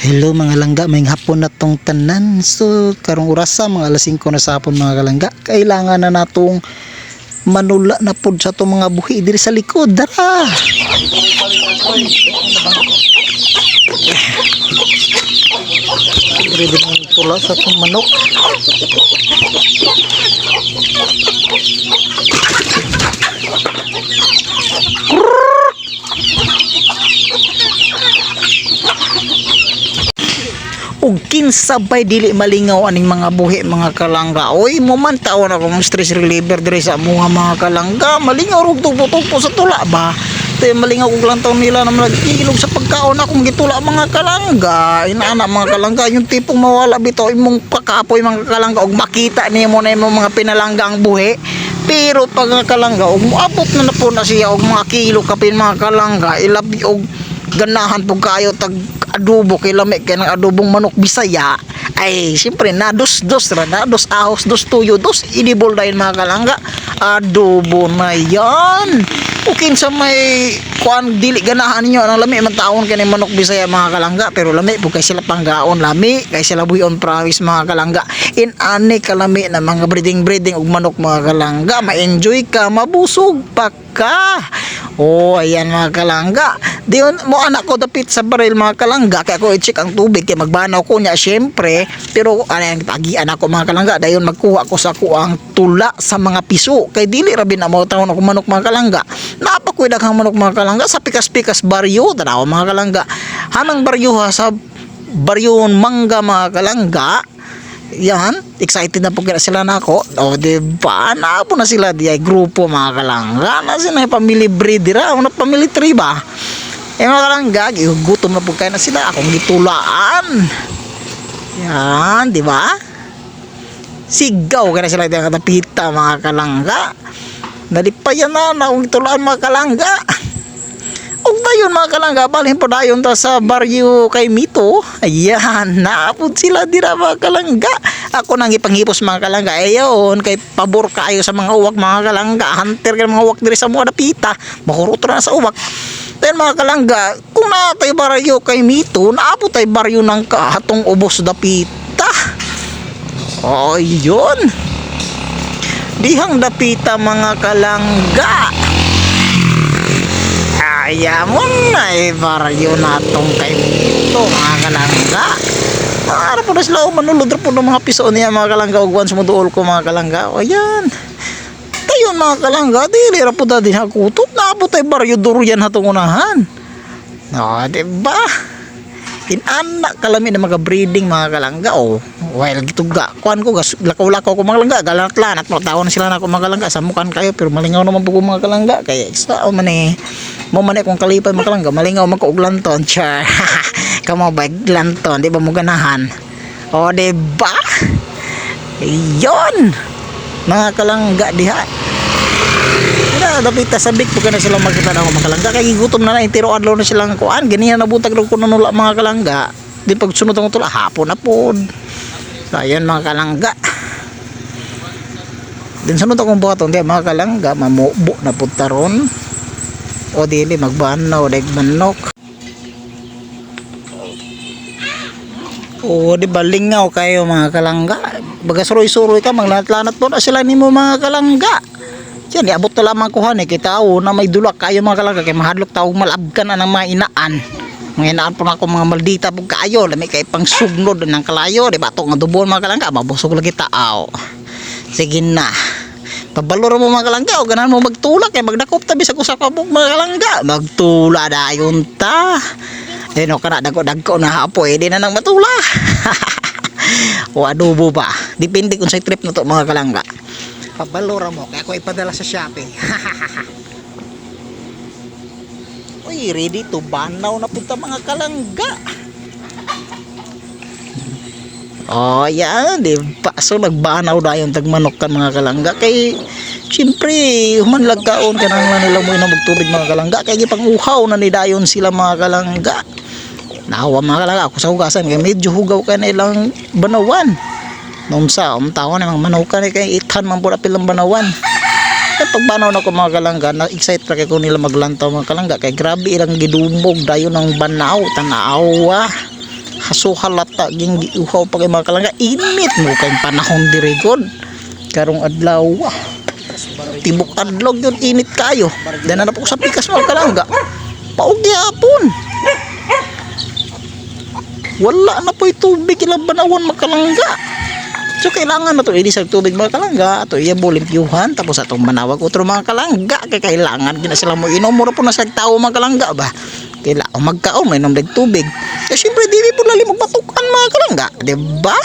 Hello mga langga, may hapon na tong tanan. So karong orasa mga alas 5 na sa hapon mga kalangga. Kailangan na natong manula na pod sa tong mga buhi diri sa likod. Dara. Ready na tula sa tong manok. Ug kinsabay dili malingaw aning mga buhi mga kalangga. Oy mo man taon ako stress reliever diri sa mga kalangga. Malingaw rog tugpo-tugpo sa tula ba. Tay malingaw og lantaw nila na nagilog sa pagkaon akong gitula mga kalangga. Inaana mga kalangga yung tipong mawala bitaw imong pakapoy mga kalangga og makita nimo na imong mga pinalangga ang buhi. Pero pag mga kalangga og moabot na po na siya og mga kilo kapin mga kalangga ilabi og ganahan po kayo tag adobo kay lami kay ng adobong manok Bisaya ay siyempre na dos ahos dos tuyo dos edible dahil mga kalangga adobo na yan ukin sa may kuan dili ganahan ninyo ang lami man taon kay manok Bisaya mga kalangga pero lami po kay sila panggaon lami kay sila buyon promise mga kalangga in ani kalami na mga breeding og manok mga kalangga ma-enjoy ka mabusog pa ka. Oh, ayan mga kalangga. Diyon mo anak ko dapit sa baril mga kalangga kaya ko i-check ang tubig kay magbanaw ko niya syempre pero ano yung tagian ako mga kalangga dayon magkuha ko sa kuang tula sa mga piso kay dili ra bin mo taon ako manok mga kalangga. Napakuidag ang manok mga kalangga sa pikas-pikas baryo tanaw mga kalangga. Hanang baryo ha sa baryon mangga mga kalangga. Yan, excited na po kaya sila na ako. O, diba? Napo na sila di ay grupo mga kalangga. Na sila yung family breeder. Una family tree ba? Eh mga kalangga, gutom na po kaya na sila. Akong gitulaan. Yan, diba? Sigaw kaya na sila yung katapita mga kalangga. Nalipayan na akong gitulaan mga kalangga. Og dayon mga kalangga, balhin po dayon ta sa baryo kay Mito. Ayan, naapod sila dira mga kalangga. Ako nang ipanghipos mga kalangga. Ayon, kay pabor kaayo sa mga uwak mga kalangga. Hunter kay mga uwak diri sa mga dapita. Makurot na sa uwak. Then mga kalangga, kung natay baryo kay Mito, naapod tay baryo ng kahatong ubos dapita. Oh, yun. Dihang dapita mga kalangga. Kaya mo na baryo natong kay Mito mga kalangga. Para po na sila manulod po ng mga piso niya mga kalangga. Ug once mo duol ko mga kalangga. O yan. Tayon mga kalangga. Dili ra po da din hakutot. Naabot ay baryo durian hatong unahan. No, diba? Inanak kalami na mga breeding mga kalangga. Oh, well gituga. Kuan ko lakaw-lakaw ko mga kalangga. Galanat-lanat mo tawon sila na ko mga kalangga. Samukan kayo pero malingaw naman po ko mga kalangga. Kaya sa man eh. Mo man kung kalipay mga kalangga. Malingaw man ko og lanton. Char. Kamo ba lanton, di ba mo ganahan? O diba? Ayun. Mga kalangga diha. Dapat sabik po ka na silang makita na ako mga kalangga kaya gutom na tiro adlaw na silang kuan ganyan na butag ko nanula mga kalangga di pag sunod ang tula hapon na po ayan mga kalangga din sunod akong buhaton di mga kalangga mamubo na po taron o dili magbanaw dahil manok o di ba lingaw kayo mga kalangga baga suroy-suroy ka maglanat-lanat po na sila nimo mga kalangga. Yan, iabot na lamang kuhan eh. Kita o na may dulak kayo mga kalangga. Kaya mahadlok tawag malabgan na ng mga inaan. Mga inaan po na ako mga maldita po kayo. Lami kay pang sugnod ng kalayo. Diba ito nga dubon mga kalangga. Mabusog lagi tao. Sige na. Pabalor mo mga kalangga. O ganahan mo magtulak. Kaya magdakop tabi sa kusakabog mga kalangga. Magtula na yun ta. Eh no ka na dagko na hapo. Eh di na nang matula. O adobo ba. Depende kung sa trip na to mga kalangga. Pabalora mo kaya ako ipadala sa Shopee. Uy, ready to banaw na punta mga kalangga. Oh, yan, di ba? So nagbanaw na yung tagmanok kan mga kalangga kay siyempre humanlag kaon ka nang nila mo na magtubig mga kalangga kay gipang uhaw na ni dayon sila mga kalangga. Nawa mga kalangga ako sa hugasan kay medyo hugaw ka na ilang banawan. Noong sa taon na mga manukan kay ithan man po pilang banawan. Kaya pagbanaw na ko mga kalangga na excite ra kay ko nila maglantaw mga kalangga kay grabe ilang gidumog dayon ng banaw tanawa So halata ging giuhaw pa kay mga kalangga. Init mo kay panahon diri god. Karong adlaw. Tibok adlaw yun init kayo. Dana na po sa pikas mga kalangga. Paugyapon. Wala na po tubig ilang banawon mga kalangga. So kailangan na to ilisag tubig mga kalangga, ato iya limpyuhan tapos atong manawag utro mga kalangga kay kailangan gina sila mo inom mura po na sa tao mga kalangga ba. Kailangan magkaon may inom dag tubig. Kaya syempre dili po lalim magbatukan mga kalangga, di ba?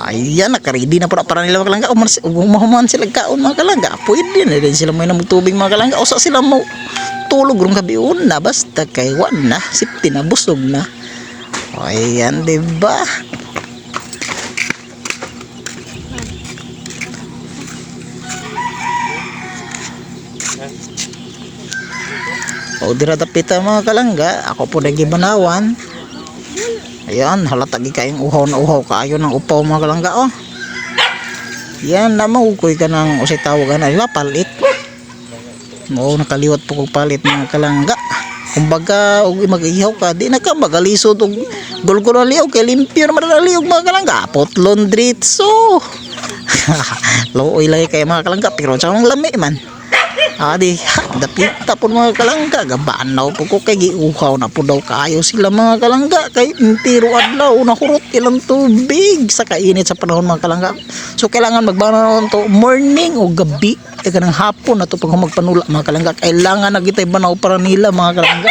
Ayan, nakaready na po na para nila mga kalangga. Umahuman sila kaon mga kalangga. Pwede na rin sila mo inom tubig mga kalangga. O sa sila mo tulog rong gabiun na basta kay wan na sipti na busog na. Ayan, di ba? O dira dapita mga kalangga, ako po nagibanawan. Ayan, halata gi kayong uhaw na uhaw kaayo ng upaw mga kalangga oh. Yan na maukoy ka ng usay tawagan ay palit. Mo nakaliwat po kog palit mga kalangga. Kumbaga og mag-ihaw ka, di na ka magalisod og gulgul na liog kay limpyo naman na liog mga kalangga. Potlon dritso. Looy lay kay mga kalangga pero sa lami man. Adi, dapita po mga kalangga, gabanaw po ko kay giuhaw na po daw kayo sila mga kalangga kay intiro adlaw nahurot ilang tubig sa kainit sa panahon mga kalangga. So kailangan magbanaw to morning o gabi kay kanang hapon na to pag magpanula mga kalangga. Kailangan na kitay banaw para nila mga kalangga.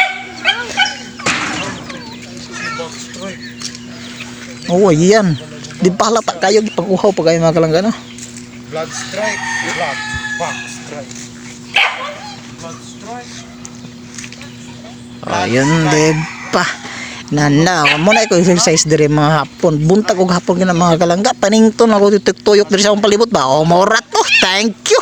Oh, ayan. Di pa halata kayo gipag-uhaw pa kayo mga kalangga no? Blood strike, blood back strike. Ayun, diba? Nana, muna ko exercise dire mga hapon. Buntag og hapon gina mga kalangga. Panington ako tuyok dire sa akong palibot ba? O, maurat to. Thank you.